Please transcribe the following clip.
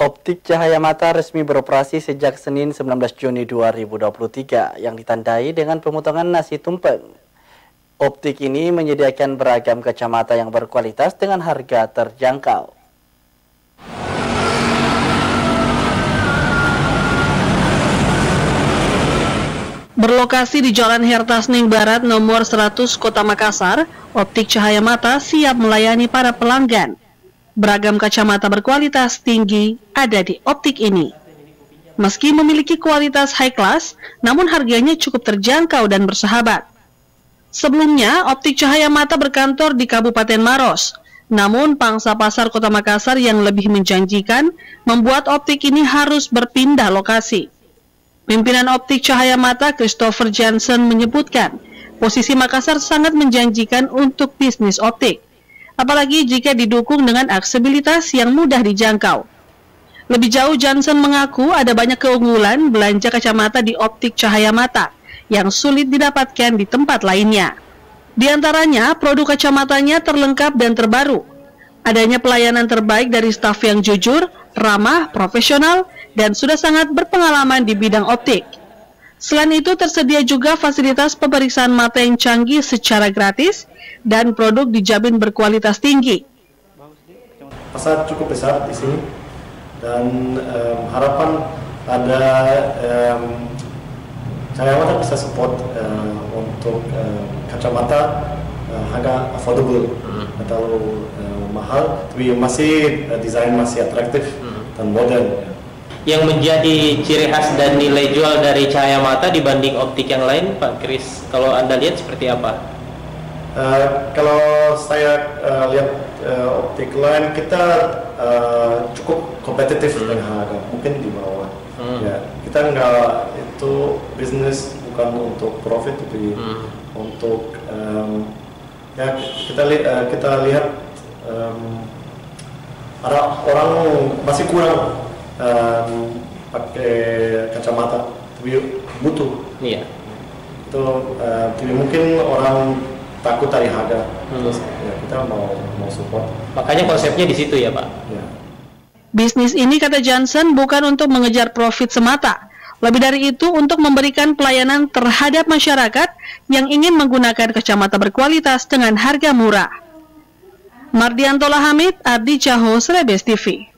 Optik Cahaya Mata resmi beroperasi sejak Senin 19 Juni 2023 yang ditandai dengan pemotongan nasi tumpeng. Optik ini menyediakan beragam kacamata yang berkualitas dengan harga terjangkau. Berlokasi di Jalan Hertasning Barat nomor 100 Kota Makassar, Optik Cahaya Mata siap melayani para pelanggan. Beragam kacamata berkualitas tinggi ada di optik ini. Meski memiliki kualitas high class, namun harganya cukup terjangkau dan bersahabat. Sebelumnya, Optik Cahaya Mata berkantor di Kabupaten Maros. Namun, pangsa pasar Kota Makassar yang lebih menjanjikan membuat optik ini harus berpindah lokasi. Pimpinan Optik Cahaya Mata Christopher Jansen menyebutkan, posisi Makassar sangat menjanjikan untuk bisnis optik. Apalagi jika didukung dengan aksesibilitas yang mudah dijangkau. Lebih jauh, Johnson mengaku ada banyak keunggulan belanja kacamata di Optik Cahaya Mata yang sulit didapatkan di tempat lainnya. Di antaranya, produk kacamatanya terlengkap dan terbaru. Adanya pelayanan terbaik dari staf yang jujur, ramah, profesional, dan sudah sangat berpengalaman di bidang optik. Selain itu, tersedia juga fasilitas pemeriksaan mata yang canggih secara gratis dan produk dijamin berkualitas tinggi. Pasar cukup besar di sini dan harapan ada Cahaya Mata bisa support untuk kacamata harga affordable atau mahal, tapi masih desain masih atraktif dan modern. Yang menjadi ciri khas dan nilai jual dari Cahaya Mata dibanding optik yang lain, Pak Kris, kalau Anda lihat seperti apa? Kalau saya lihat optik lain, kita cukup kompetitif dengan harga, mungkin di bawah. Ya, kita nggak, itu bisnis bukan untuk profit, tapi untuk ya kita lihat ada orang masih kurang pakai kacamata, tapi butuh. Iya. Itu jadi mungkin orang takut dari harga. Terus ya, kita mau support. Makanya konsepnya di situ ya, Pak. Ya. Bisnis ini, kata Johnson, bukan untuk mengejar profit semata. Lebih dari itu, untuk memberikan pelayanan terhadap masyarakat yang ingin menggunakan kacamata berkualitas dengan harga murah. Mardianto Hamid, Ardi Caho, Srebes TV.